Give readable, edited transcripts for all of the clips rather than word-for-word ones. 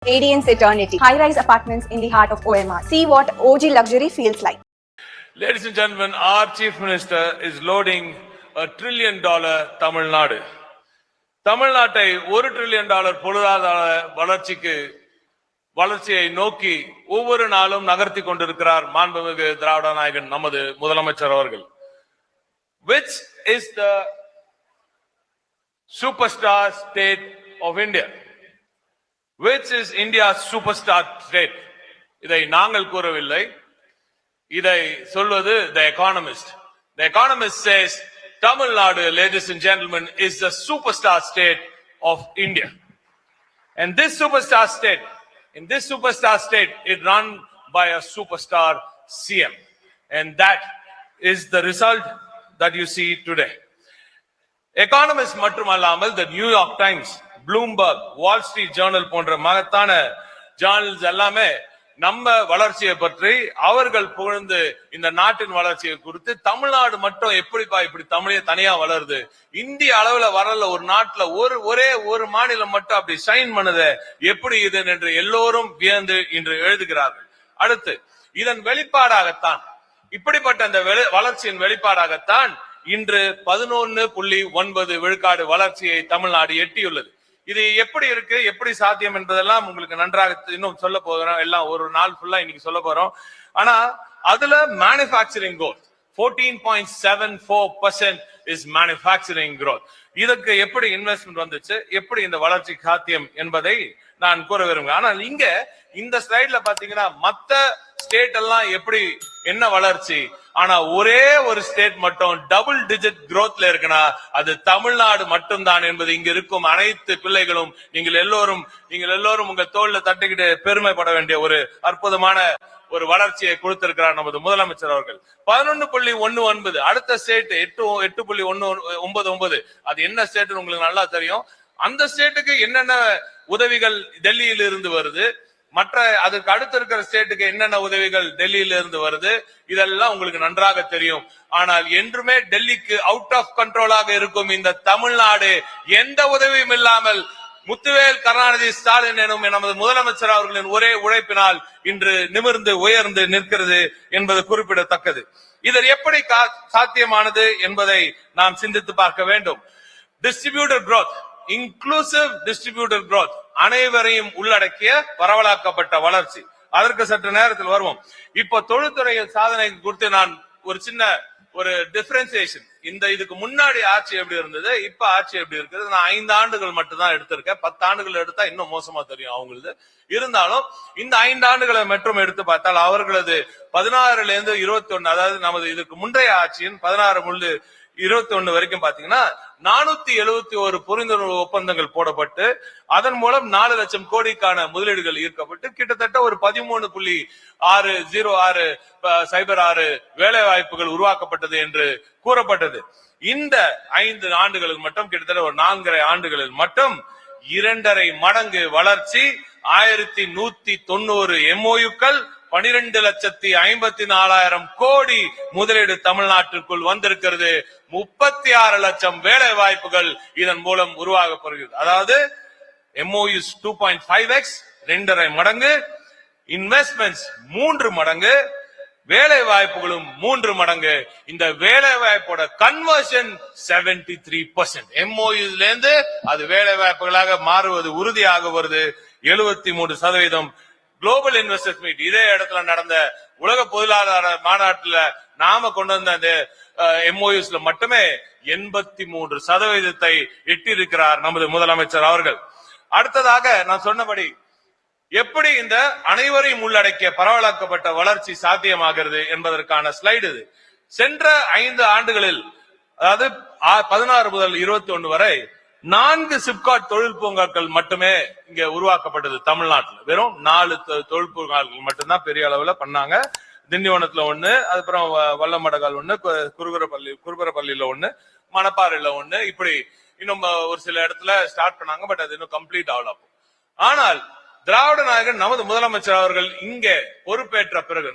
Radiance Eternity. High-rise apartments in the heart of OMR. See what OG luxury feels like. Ladies and gentlemen, our Chief Minister is loading $1 trillion Tamil Nadu. Tamil Nadu $1 trillion பொருளாதார வளர்ச்சியை நோக்கி ஒவ்வொரு நாளும் நகர்த்தி கொண்டிருக்கிறார் மாண்புமிகு திராவிட நாயகன் நமது முதலமைச்சர் அவர்கள். Which is the superstar state of India? Which is India's superstar state? இதை நாங்கள் கூறவில்லை, இதை சொல்வது The Economist. The Economist says Tamil Nadu, ladies and gentlemen, is the superstar state of India. And this superstar state, it run by a superstar CM. And that is the result that you see today. Economist மட்டுமல்லாமல் the New York Times, Bloomberg, Wall Street Journal போன்ற மகத்தான ஜார்னல்ஸ் எல்லாமே நம்ம வளர்ச்சியை பற்றி அவர்கள் புகழ்ந்து இந்த நாட்டின் வளர்ச்சியை குறித்து தமிழ்நாடு மட்டும் எப்படிப்பா இப்படி தமிழே தனியா வளருது, இந்திய அளவுல வரல, ஒரு நாட்டுல ஒரே ஒரு மாநிலம் மட்டும் அப்படி ஷைன் பண்ணுது எப்படி இது என்று எல்லோரும் வியந்து இன்று எழுதுகிறார்கள். அடுத்து இதன் வெளிப்பாடாகத்தான், இப்படிப்பட்ட அந்த வளர்ச்சியின் வெளிப்பாடாகத்தான் இன்று 11.9 விழுக்காடு வளர்ச்சியை தமிழ்நாடு எட்டியுள்ளது. இது எப்படி இருக்கு, எப்படி சாத்தியம் என்பதெல்லாம் உங்களுக்கு நன்றாக இன்னும் சொல்ல போகிறோம், எல்லாம் ஒரு நாள் ஃபுல்லா இன்னைக்கு சொல்ல போறோம். ஆனா அதுல manufacturing growth 14.74% is manufacturing growth. இதுக்கு எப்படி இன்வெஸ்ட்மெண்ட் வந்துச்சு, எப்படி இந்த வளர்ச்சி சாத்தியம் என்பதை நான் கூற விரும்புகிறேன். ஆனால் இங்க இந்த ஸ்லைட்ல பாத்தீங்கன்னா மத்த ஸ்டேட் எல்லாம் எப்படி என்ன வளர்ச்சி, ஆனா ஒரே ஒரு ஸ்டேட் மட்டும் டபுள் டிஜிட் growthல இருக்குன்னா அது தமிழ்நாடு மட்டும்தான் என்பது இங்க இருக்கும் அனைத்து பிள்ளைகளும் நீங்கள் எல்லோரும் உங்க தோல்ல தட்டிக்கிட்டு பெருமைப்பட வேண்டிய ஒரு அற்புதமான ஒரு வளர்ச்சியை கொடுத்திருக்கிறார் நமது முதலமைச்சர் அவர்கள். 11.19 அடுத்த ஸ்டேட் 8.199 அது என்ன ஸ்டேட் உங்களுக்கு நல்லா தெரியும். அந்த ஸ்டேட்டுக்கு என்னென்ன உதவிகள் டெல்லியில இருந்து வருது, மற்ற அதுக்கு அடுத்து இருக்கிற ஸ்டேட்டுக்கு என்னென்ன உதவிகள் டெல்லியில இருந்து வருது, இதெல்லாம் உங்களுக்கு நன்றாக தெரியும். ஆனால் என்றுமே டெல்லிக்கு அவுட் ஆஃப் கண்ட்ரோலாக இருக்கும் இந்த தமிழ்நாடு எந்த உதவியும் இல்லாமல் முத்துவேல் கருணாநிதி ஸ்டாலின் எனும் நமது முதலமைச்சர் அவர்களின் ஒரே உழைப்பினால் இன்று நிமிர்ந்து உயர்ந்து நிற்கிறது என்பது குறிப்பிடத்தக்கது. இது எப்படி சாத்தியமானது என்பதை நாம் சிந்தித்து பார்க்க வேண்டும். Distributed growth, inclusive distributed growth, அனைவரையும் உள்ளடக்கிய பரவலாக்கப்பட்ட வளர்ச்சி. அதற்கு சற்று நேரத்தில் வருவோம். இப்ப தொழில்துறையில் சாதனை குறித்து நான் ஒரு சின்ன ஒரு டிஃபரன்சியேஷன், இதுக்கு முன்னாடி ஆட்சி எப்படி இருந்தது, இப்ப ஆட்சி எப்படி இருக்குது, நான் 5 ஆண்டுகள் மட்டும் தான் எடுத்திருக்கேன். 10 ஆண்டுகள் எடுத்தா இன்னும் மோசமா தெரியும் அவங்களது. இருந்தாலும் இந்த 5 ஆண்டுகளை மட்டும் எடுத்து பார்த்தால் அவர்களது 16ல இருந்து 21, அதாவது நமது இதுக்கு முந்தைய ஆட்சியின் 16 21 வரைக்கும் பாத்தீங்கன்னா 471 புரிந்துணர்வு ஒப்பந்தங்கள் போடப்பட்டு அதன் மூலம் 4 லட்சம் கோடிக்கான முதலீடுகள் ஈர்க்கப்பட்டு கிட்டத்தட்ட ஒரு 13.606 வேலை வாய்ப்புகள் உருவாக்கப்பட்டது என்று கூறப்பட்டது. இந்த 5 ஆண்டுகளில் மட்டும் கிட்டத்தட்ட ஒரு 4.5 ஆண்டுகளில் மட்டும் 2.5 மடங்கு வளர்ச்சி, 1190 MOUக்கள், 12,54,000 கோடி முதலீடு தமிழ்நாட்டிற்குள் வந்திருக்கிறது. 36 லட்சம் வேலை வாய்ப்புகள் இதன் மூலம் உருவாக்கப்படுகிறது. அதாவது MOUs 2.5x 2.5 மடங்கு, இன்வெஸ்ட்மெண்ட்ஸ் 3 மடங்கு, வேலை வாய்ப்புகளும் 3 மடங்கு. இந்த வேலை வாய்ப்போட கன்வர்ஷன் 73%. MOUஸ்ல இருந்து அது வேலை வாய்ப்புகளாக மாறுவது உறுதியாக வருது. 73%. குளோபல் இன்வெஸ்டர்ஸ் மீட், இதே இடத்துல நடந்த உலக பொருளாதார மாநாட்டுல நாம கொண்டு வந்த அந்த MOUஸ்ல மட்டுமே 83% எட்டியிருக்கிறார் நமது முதலமைச்சர் அவர்கள். அடுத்ததாக நான் சொன்னபடி எப்படி இந்த அனைவரையும் உள்ளடக்கிய பரவலாக்கப்பட்ட வளர்ச்சி சாத்தியமாகிறது என்பதற்கான ஸ்லைடு இது. சென்ற 5 ஆண்டுகளில், அதாவது 16 முதல் 21 வரை 4 சிப்காட் தொழில் பூங்காக்கள் மட்டுமே இங்க உருவாக்கப்பட்டது தமிழ்நாட்டில். வெறும் 4 தொழில் பூங்காக்கள் மட்டும்தான் பெரிய அளவுல பண்ணாங்க. திண்டிவனத்துல 1, அதுக்கப்புறம் வல்லமடகால் 1, குருபரப்பள்ளியில 1, மணப்பாறையில 1, இப்படி இன்னும் ஒரு சில இடத்துல ஸ்டார்ட் பண்ணாங்க. பட் அது இன்னும் கம்ப்ளீட் ஆகல. ஆனால் திராவிட நாயகன் நமது முதலமைச்சர் அவர்கள் இங்கே பொறுப்பேற்ற பிறகு,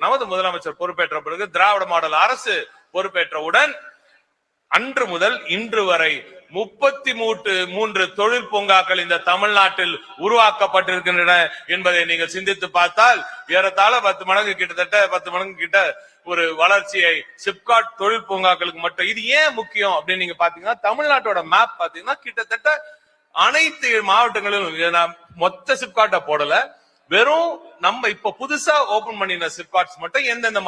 திராவிட மாடல் அரசு பொறுப்பேற்றவுடன் அன்று முதல் இன்று வரை 33 தொழில் பூங்காக்கள் இந்த தமிழ்நாட்டில் உருவாக்கப்பட்டிருக்கின்றன என்பதை நீங்கள் சிந்தித்து பார்த்தால் ஏறத்தாழ 10 மடங்கு கிட்டத்தட்ட 10 மடங்கு கிட்ட ஒரு வளர்ச்சியை சிப்காட் தொழில் பூங்காக்களுக்கு மட்டும். இது ஏன் முக்கியம் அப்படின்னு நீங்க பாத்தீங்கன்னா, தமிழ்நாட்டோட மேப் பாத்தீங்கன்னா கிட்டத்தட்ட அனைத்து மாவட்டங்களிலும் மொத்த சிப்காட்டை போடல, வெறும் நம்ம இப்ப புதுசா ஓபன் பண்ணின சிப்காட்ஸ் மட்டும் எந்தெந்த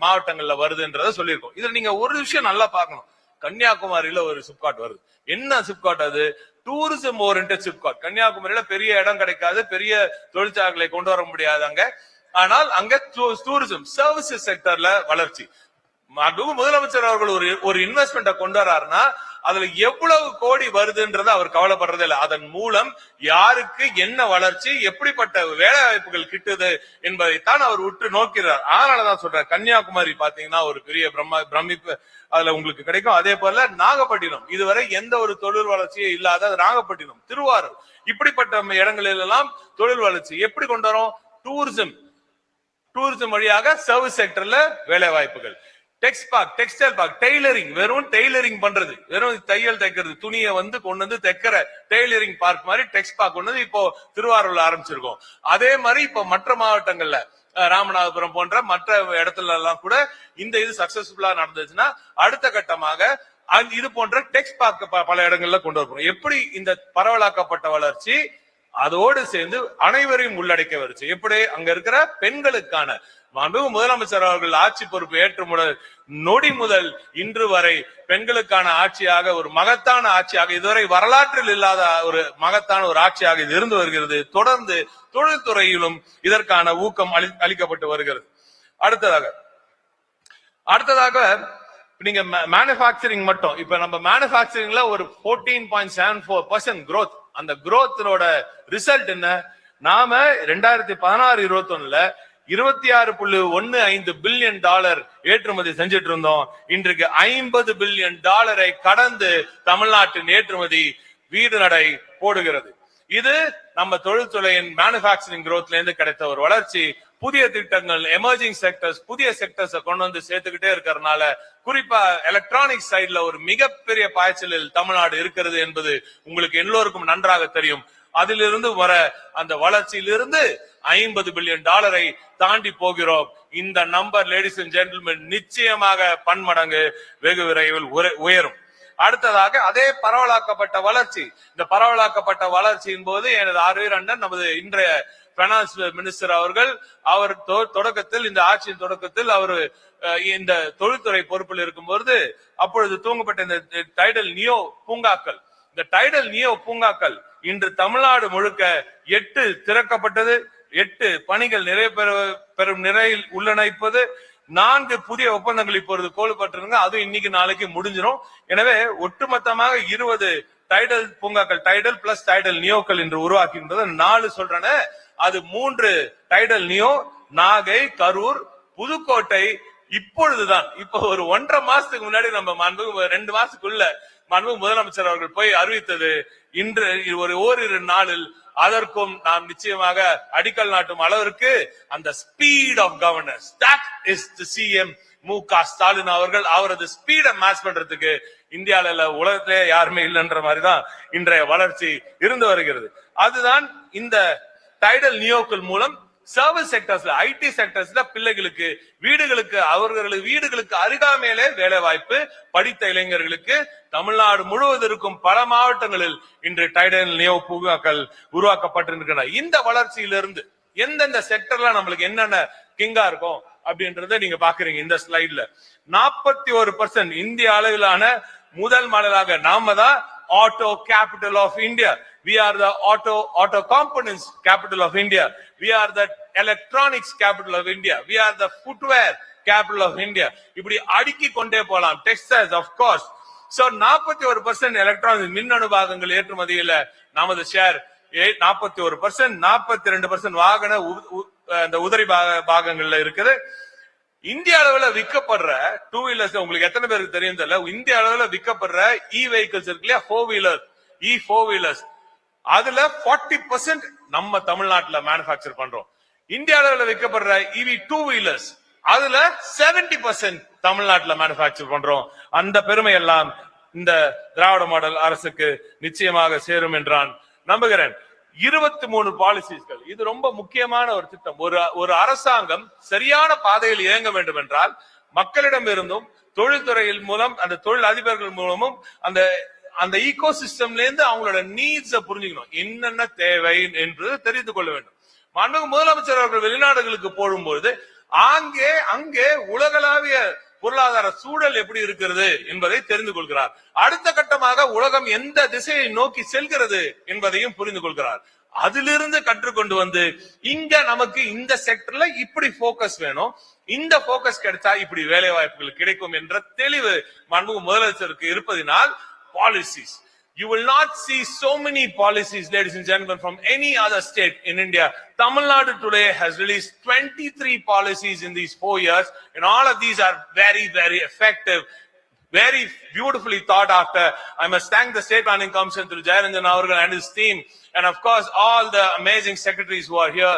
மாவட்டங்கள்ல வருதுன்றத சொல்லியிருக்கோம். இதுல நீங்க ஒரு விஷயம் நல்லா பார்க்கணும். கன்னியாகுமரியில ஒரு சிப்காட் வருது. என்ன சிப்காட் அது? Tourism oriented SIPCOT. கன்னியாகுமரியில பெரிய இடம் கிடைக்காது, பெரிய தொழிற்சாலைகளை கொண்டு வர முடியாது அங்க. ஆனால் அங்க டூரிசம் சர்வீசஸ் செக்டர்ல வளர்ச்சி. முதலமைச்சர் அவர்கள் ஒரு இன்வெஸ்ட்மெண்ட்டை கொண்டு வராருன்னா அதுல எவ்வளவு கோடி வருதுன்றது அவர் கவலைப்படுறதே இல்லை. அதன் மூலம் யாருக்கு என்ன வளர்ச்சி, எப்படிப்பட்ட வேலை வாய்ப்புகள் கிட்டுது என்பதைத்தான் அவர் உற்று நோக்கிறார். அதனாலதான் சொல்றார், கன்னியாகுமரி பாத்தீங்கன்னா ஒரு பெரிய பிரமிப்பு அதுல உங்களுக்கு கிடைக்கும். அதே போல நாகப்பட்டினம், இதுவரை எந்த ஒரு தொழில் வளர்ச்சியும் இல்லாத நாகப்பட்டினம், திருவாரூர், இப்படிப்பட்ட இடங்களில் எல்லாம் தொழில் வளர்ச்சி எப்படி கொண்டு வரும்? டூரிசம் வழியாக சர்வீஸ் செக்டர்ல வேலை வாய்ப்புகள். டெக்ஸ்டைல் பார்க், டெய்லரிங், வெறும் டெய்லரிங் பண்றது, வெறும் தையல் தைக்கிறது, துணியை கொண்டு வந்து தைக்கிற டெய்லரிங் பார்க் மாதிரி டெக்ஸ்ட் பார்க் கொண்டு வந்து இப்போ திருவாரூர்ல ஆரம்பிச்சிருக்கோம். அதே மாதிரி இப்போ மற்ற மாவட்டங்கள்ல ராமநாதபுரம் போன்ற மற்ற இடத்துல எல்லாம் கூட இந்த இது சக்சஸ்ஃபுல்லா நடந்துச்சுன்னா அடுத்த கட்டமாக இது போன்ற டெக்ஸ்ட் பார்க் பல இடங்கள்ல கொண்டு வரப்போம். எப்படி இந்த பரவலாக்கப்பட்ட வளர்ச்சி அதோடு சேர்ந்து அனைவரையும் உள்ளடக்க வருச்சு. எப்படி அங்க இருக்கிற பெண்களுக்கான முதலமைச்சர் அவர்கள் ஆட்சி பொறுப்பு ஏற்று நொடி முதல் இன்று வரை பெண்களுக்கான ஆட்சியாக, ஒரு மகத்தான ஆட்சியாக, இதுவரை வரலாற்றில் இல்லாத ஒரு மகத்தான ஒரு ஆட்சியாக இது இருந்து வருகிறது. தொடர்ந்து தொழில்துறையிலும் இதற்கான ஊக்கம் அளிக்கப்பட்டு வருகிறது. அடுத்ததாக நீங்க மேனுபேக்சரிங் மட்டும், இப்ப நம்ம மேனுபேக்சரிங்ல ஒரு 14.74% growth. அந்த growthனோட ரிசல்ட் என்ன? நாம 2016-21ல 26.15 பில்லியன் டாலர் ஏற்றுமதி செஞ்சிட்டு இருந்தோம். இன்றைக்கு 50 பில்லியன் டாலரை கடந்து தமிழ்நாட்டின் ஏற்றுமதி வீடு நடை போடுகிறது. இது நம்ம தொழில்துறையின் மேனுபேக்சரிங் growthல இருந்து கிடைத்த ஒரு வளர்ச்சி. புதிய திட்டங்கள், எமர்ஜிங் செக்டர்ஸ், புதிய செக்டர்ஸ் கொண்டு வந்து சேர்த்துக்கிட்டே இருக்கிறதுனால, குறிப்பா எலக்ட்ரானிக் சைட்ல ஒரு மிகப்பெரிய பாய்ச்சலில் தமிழ்நாடு இருக்கிறது என்பது உங்களுக்கு எல்லோருக்கும் நன்றாக தெரியும். அதிலிருந்து வர அந்த வளர்ச்சியிலிருந்து 50 பில்லியன் டாலரை தாண்டி போகிறோம். இந்த நம்பர், லேடிஸ் அண்ட் ஜென்டில்மென், நிச்சயமாக பன்மடங்கு வெகு விரைவில் உயரும். அடுத்ததாக அதே பரவலாக்கப்பட்ட வளர்ச்சி. இந்த பரவலாக்கப்பட்ட வளர்ச்சியின் போது எனது ஆர்வீர் அண்ணன், நமது இன்றைய பைனான்ஸ் மினிஸ்டர் அவர்கள், அவர் தொடக்கத்தில், இந்த ஆட்சியின் தொடக்கத்தில் அவர் இந்த தொழில்துறை பொறுப்பில் இருக்கும்போது அப்பொழுது தூங்கப்பட்ட இந்த டைடல் நியோ பூங்காக்கள், இந்த டைடல் நியோ பூங்காக்கள் இன்று தமிழ்நாடு முழுக்க 8 திறக்கப்பட்டது. 8 பணிகள் பெறும் நிலையில் உள்ளன. இப்போது 4 புதிய ஒப்பந்தங்கள் இப்பொழுது கோலுப்பட்டிருங்க. அதுவும் இன்னைக்கு நாளைக்கு முடிஞ்சிடும். எனவே ஒட்டுமொத்தமாக 20 டைடல் பூங்காக்கள், டைடல் பிளஸ் டைடல் நியோக்கள் என்று உருவாக்கின்றது. 4 சொல்றேன். அது 3 டைடல் நியோ, நாகை, கரூர், புதுக்கோட்டை. இப்பொழுதுதான், இப்போ ஒரு 1.5 மாசத்துக்கு முன்னாடி, நம்ம 2 மாசத்துக்குள்ள முதலமைச்சர் அவர்கள் போய் அறிவித்தது. இன்று ஓரிரு நாளில் அதற்கும் நாம் நிச்சயமாக அடிக்கல் நாட்டும் அளவிற்கு அந்த speed of governance, that is the CM MK. Stalin அவர்கள். அவரது ஸ்பீடை மேட்ச் பண்றதுக்கு இந்தியாவில உலகத்திலே யாருமே இல்லைன்ற மாதிரிதான் இன்றைய வளர்ச்சி இருந்து வருகிறது. அதுதான் இந்த டைடல் நியோக்கள் மூலம் சர்வீஸ் செக்டர்ஸ்ல, ஐடி செக்டர்ஸ்ல பிள்ளைகளுக்கு, வீடுகளுக்கு அருகாமையிலே வேலை வாய்ப்பு, படித்த இளைஞர்களுக்கு தமிழ்நாடு முழுவதற்கும் பல மாவட்டங்களில் இன்று டைடல் நியோ பூங்காக்கள் உருவாக்கப்பட்டிருக்கின்றன. இந்த வளர்ச்சியிலிருந்து எந்தெந்த செக்டர்ல நம்மளுக்கு என்னென்ன கிங்கா இருக்கும் அப்படின்றத நீங்க பாக்குறீங்க இந்த ஸ்லைட்ல. 41% இந்திய அளவிலான முதல் மாநிலமாக நாம தான் auto capital of India. We are the auto components capital of India. We are the electronics capital of India. We are the footwear capital of India. இப்படி அடுக்கி கொண்டே போலாம். Textiles of course. So 41% electronics மின்னணு பாகங்கள் ஏற்றுமதியில நமது share 41%, 42% வாகன அந்த உதிரி பாகங்கள்ல இருக்குது. இந்திய அளவுல விற்கப்படுற 2 வீலர்ஸ் உங்களுக்கு எத்தனை பேருக்கு தெரியும் தெரியல. இந்திய அளவுல விற்கப்படுற வெஹிக்கிள்ஸ் இருக்கு இல்லையா, 4 வீலர், 4 வீலர்ஸ், அதுல 40% நம்ம தமிழ்நாட்டுல மேனுபேக்சர் பண்றோம். இந்திய அளவுல விற்கப்படுற EV 2 வீலர்ஸ் அதுல 70% தமிழ்நாட்டுல மேனுபேக்சர் பண்றோம். அந்த பெருமை எல்லாம் இந்த திராவிட மாடல் அரசுக்கு நிச்சயமாக சேரும் என்றான் நம்புகிறேன். 23 பாலிசிஸ்கள், இது ரொம்ப முக்கியமான ஒரு திட்டம். ஒரு அரசாங்கம் சரியான பாதையில் இயங்க வேண்டும் என்றால் மக்களிடம் இருந்தும் தொழில்துறையில் மூலம் அந்த தொழில் அதிபர்கள் மூலமும் அந்த ஈகோ சிஸ்டம்ல இருந்து அவங்களோட நீட்ஸ புரிஞ்சுக்கணும், என்னென்ன தேவை என்று தெரிந்து கொள்ள வேண்டும். மாண்புமிகு முதலமைச்சர் அவர்கள் வெளிநாடுகளுக்கு போகும்போது அங்கே உலகளாவிய பொருளாதார சூழல் எப்படி இருக்கிறது என்பதை தெரிந்து கொள்கிறார். அடுத்த கட்டமாக உலகம் எந்த திசையை நோக்கி செல்கிறது என்பதையும் புரிந்து கொள்கிறார். அதிலிருந்து கற்றுக்கொண்டு வந்து இங்க நமக்கு இந்த செக்டர்ல இப்படி போக்கஸ் வேணும், இந்த போக்கஸ் கிடைச்சா இப்படி வேலை வாய்ப்புகள் கிடைக்கும் என்ற தெளிவு மாண்புமிகு முதலமைச்சருக்கு இருப்பதினால் policies. You will not see so many policies, ladies and gentlemen, from any other state in India. Tamil Nadu today has released 23 policies in these 4 years, and all of these are very, very effective, very beautifully thought after. I must thank the State Planning Commission through Jayaranjan Avargal and his team, and of course all the amazing secretaries who are here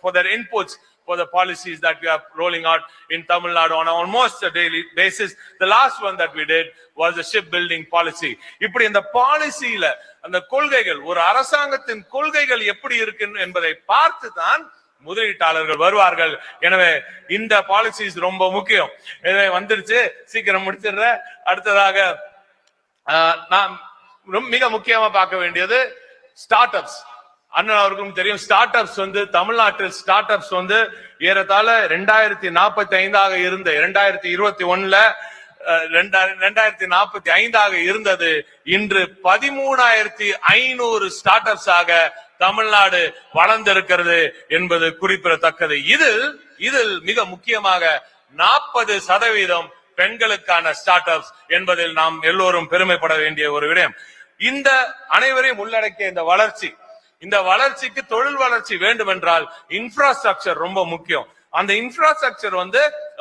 for their inputs for the policies that we are rolling out in Tamil Nadu on almost a daily basis. The last one that we did was the shipbuilding policy. இப்படி இந்த பாலிசியில அந்த கொள்கைகள், ஒரு அரசாங்கத்தின் கொள்கைகள் எப்படி இருக்கு என்பதை பார்த்து தான் முதலீட்டாளர்கள் வருவார்கள். எனவே இந்த பாலிசிஸ் ரொம்ப முக்கியம். எனவே வந்துருச்சு, சீக்கிரம் முடிச்சிடுற. அடுத்ததாக நாம் மிக முக்கியமா பார்க்க வேண்டியது ஸ்டார்ட் அப்ஸ். அண்ணன் அவருக்கும் தெரியும், ஸ்டார்ட் அப்ஸ் தமிழ்நாட்டில் ஸ்டார்ட் அப்ஸ் ஏறத்தாழ 2045 இருந்த 2021 2045 இருந்தது. இன்று 13,500 ஸ்டார்ட் அப்ஸ் ஆக தமிழ்நாடு வளர்ந்திருக்கிறது என்பது குறிப்பிடத்தக்கது. இதில் மிக முக்கியமாக 40% பெண்களுக்கான ஸ்டார்ட் அப்ஸ் என்பதில் நாம் எல்லோரும் பெருமைப்பட வேண்டிய ஒரு விடயம். இந்த அனைவரையும் உள்ளடக்கிய இந்த வளர்ச்சிக்கு தொழில் வளர்ச்சி வேண்டும் என்றால் இன்ஃப்ராஸ்ட்ரக்சர் ரொம்ப முக்கியம். அந்த இன்ஃப்ராஸ்ட்ரக்சர்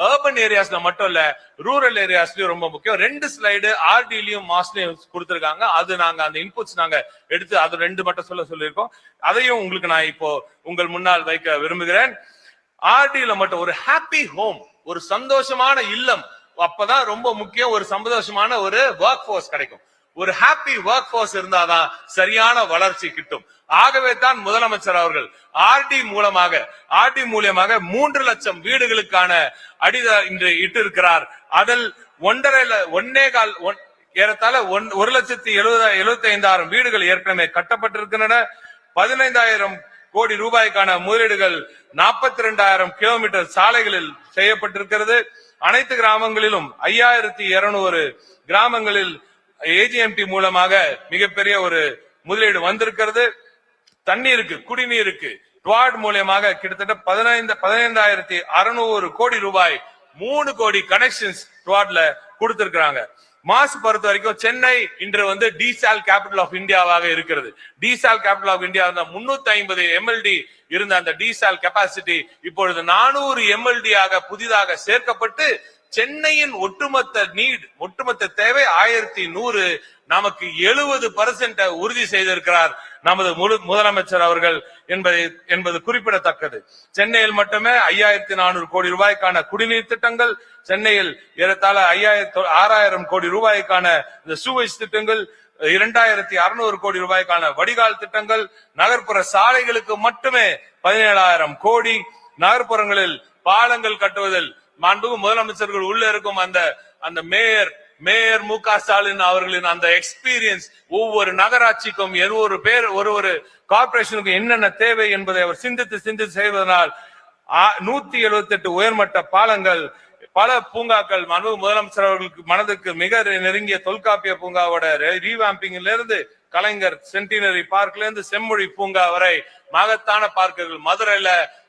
அர்பன் ஏரியாஸ்ல மட்டும் இல்ல, ரூரல் ஏரியாஸ்லயும் ரொம்ப முக்கியம். 2 ஸ்லைடு ஆர்டிலயும் மாஸ்லயும் கொடுத்திருக்காங்க. அது நாங்க அந்த இன்புட்ஸ் நாங்க எடுத்து அது 2 மட்டும் சொல்லியிருக்கோம். அதையும் உங்களுக்கு நான் இப்போ உங்கள் முன்னால் வைக்க விரும்புகிறேன். ஆர்டில மட்டும் ஒரு ஹாப்பி ஹோம், ஒரு சந்தோஷமான இல்லம், அப்பதான் ரொம்ப முக்கியம். ஒரு சந்தோஷமான ஒரு ஒர்க் போர்ஸ் கிடைக்கும். ஒரு ஹாப்பி ஒர்க் போர்ஸ் இருந்தாதான் சரியான வளர்ச்சி கிட்டும். ஆகவே தான் முதலமைச்சர் அவர்கள் ஆர்டி மூலமாக 3 லட்சம் வீடுகளுக்கான அடித்தளம் இன்று இட்டிருக்கிறார். அதில் 1,75,000 வீடுகள் ஏற்கனவே கட்டப்பட்டிருக்கின்றன. 15,000 கோடி ரூபாய்க்கான முதலீடுகள் 42,000 கிலோமீட்டர் சாலைகளில் செய்யப்பட்டிருக்கிறது. அனைத்து கிராமங்களிலும் 5,200 கிராமங்களில் ஏஜிஎம்டி மூலமாக மிகப்பெரிய ஒரு முதலீடு வந்திருக்கிறது. தண்ணீருக்கு, குடிநீருக்கு டுவாட் மூலமாக கிட்டத்தட்ட 15,600 கோடி ரூபாய் 3 கோடி கனெக்ஷன்ஸ் டுவாட்ல கொடுத்திருக்காங்க. மாசு பொறுத்த வரைக்கும் சென்னை இன்று டீசால் கேபிட்டல் ஆஃப் இந்தியாவாக இருக்கிறது. டீசால் கேபிட்டல் ஆஃப் இந்தியா 350 MLD இருந்த அந்த டீசால் கெபாசிட்டி இப்பொழுது 400 MLD ஆக புதிதாக சேர்க்கப்பட்டு சென்னையின் ஒட்டுமொத்த தேவை 1,100, நமக்கு 70% உறுதி செய்திருக்கிறார் நமது முதலமைச்சர் அவர்கள் என்பது குறிப்பிடத்தக்கது. சென்னையில் மட்டுமே 5,400 கோடி ரூபாய்க்கான குடிநீர் திட்டங்கள், சென்னையில் ஏறத்தாழ 6,000 கோடி ரூபாய்க்கான இந்த சூவேஜ் திட்டங்கள், 2,600 கோடி ரூபாய்க்கான வடிகால் திட்டங்கள், நகர்ப்புற சாலைகளுக்கு மட்டுமே 17,000 கோடி, நகர்ப்புறங்களில் பாலங்கள் கட்டுவதில் மாண்புமிகு முதலமைச்சர்கள் உள்ள இருக்கும் அந்த மேயர் மு க ஸ்டாலின் அவர்களின் அந்த எக்ஸ்பீரியன்ஸ், ஒவ்வொரு நகராட்சிக்கும் ஒரு கார்பரேஷனுக்கும் என்னென்ன தேவை என்பதை அவர் சிந்தித்து செய்வதனால் 178 உயர்மட்ட பாலங்கள், பல பூங்காக்கள், மாண்புமிகு முதலமைச்சர் அவர்களுக்கு மனதுக்கு மிக நெருங்கிய தொல்காப்பிய பூங்காவோட ரீவாம்பிங்ல இருந்து கலைஞர் சென்டினரி பார்க்ல இருந்து செம்மொழி பூங்கா வரை மகத்தான பார்க்குகள் மதுரையில,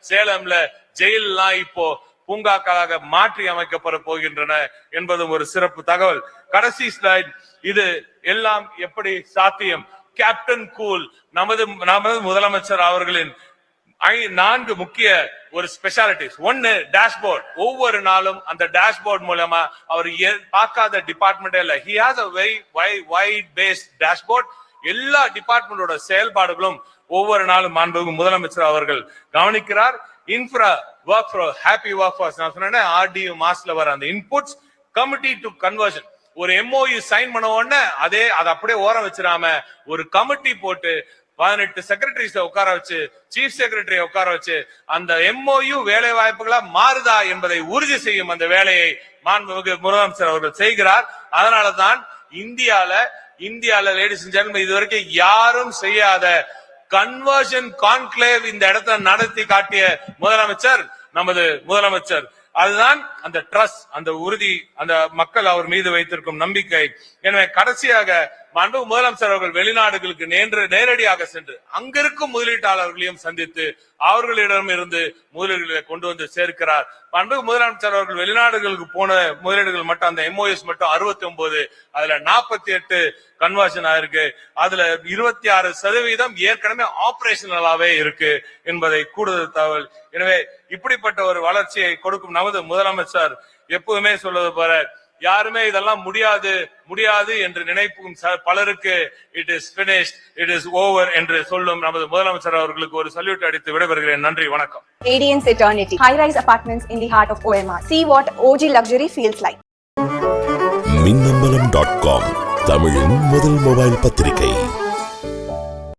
சேலம்ல, ஜெயிலாம் இப்போ பூங்காக்களாக மாற்றி அமைக்கப்பட போகின்றன என்பதும் ஒரு சிறப்பு தகவல். கடைசி ஸ்லைட், இது எல்லாம் எப்படி சாத்தியம்? கேப்டன் கூல் நமது முதலமைச்சர் அவர்களின் 4 முக்கிய ஒரு ஸ்பெஷாலிட்டிஸ். 1, டேஷ்போர்ட். ஒவ்வொரு நாளும் அந்த டேஷ்போர்ட் மூலமா அவர் பார்க்காத டிபார்ட்மெண்ட் இல்ல. He has a very wide based dashboard. எல்லா டிபார்ட்மெண்டோட செயல்பாடுகளும் ஒவ்வொரு நாளும் மாண்புமிகு முதலமைச்சர் அவர்கள் கவனிக்கிறார். Infra work for happy workforce நான் சொன்னேன் RDU மாஸ்ல வர அந்த இன்புட்ஸ் கமிட்டி டு கன்வர்ஷன் ஒரு MOU சைன் பண்ண உடனே அதை அப்படியே ஓரம் வச்சிடாம ஒரு கமிட்டி போட்டு 18 செக்ரட்டரிஸ் உட்கார வச்சு சீஃப் செக்ரட்டரி உட்கார வச்சு அந்த MOU வேலை வாய்ப்புகளா மாறுதா என்பதை உறுதி செய்யும் அந்த வேலையை மாண்புமிகு முதலமைச்சர் அவர்கள் செய்கிறார். அதனாலதான் இந்தியால லேடிஸ் அண்ட் ஜென்டில்மேன் இதுவரைக்கும் யாரும் செய்யாத கன்வர்ஷன் கான்க்ளேவ் இந்த இடத்தை நடத்தி காட்டிய முதலமைச்சர் நமது முதலமைச்சர். அதுதான் அந்த ட்ரஸ்ட், அந்த உறுதி, அந்த மக்கள் அவர் மீது வைத்திருக்கும் நம்பிக்கை. எனவே கடைசியாக மாண்புமிகு முதலமைச்சர் அவர்கள் வெளிநாடுகளுக்கு நேரடியாக சென்று அங்கிருக்கும் முதலீட்டாளர்களையும் சந்தித்து அவர்களிடம் இருந்து முதலீடுகளை கொண்டு வந்து சேர்க்கிறார். மாண்புமிகு முதலமைச்சர் அவர்கள் வெளிநாடுகளுக்கு போன முதலீடுகள் மட்டும் அந்த MOUs மட்டும் 69, அதுல 48 கன்வர்ஷன் ஆயிருக்கு. அதுல 26% ஏற்கனவே ஆபரேஷனலாவே இருக்கு என்பதை கூடுதல் தகவல். எனவே இப்படிப்பட்ட ஒரு வளர்ச்சியை கொடுக்கும் நமது முதலமைச்சர் எப்பவுமே சொல்வது போல யாருமே இதெல்லாம் முடியாது என்று நினைப்பும் பலருக்கு it is finished, it is over என்று சொல்லும் நமது முதலமைச்சர் அவர்களுக்கு ஒரு சல்யூட் அடித்து விடைபெறுகிறேன். நன்றி, வணக்கம். Radiance Eternity, high-rise apartments in the heart of OMR. See what OG luxury feels like. மின்னம்பலம்.com தமிழின் முதல் மொபைல் பத்திரிகை.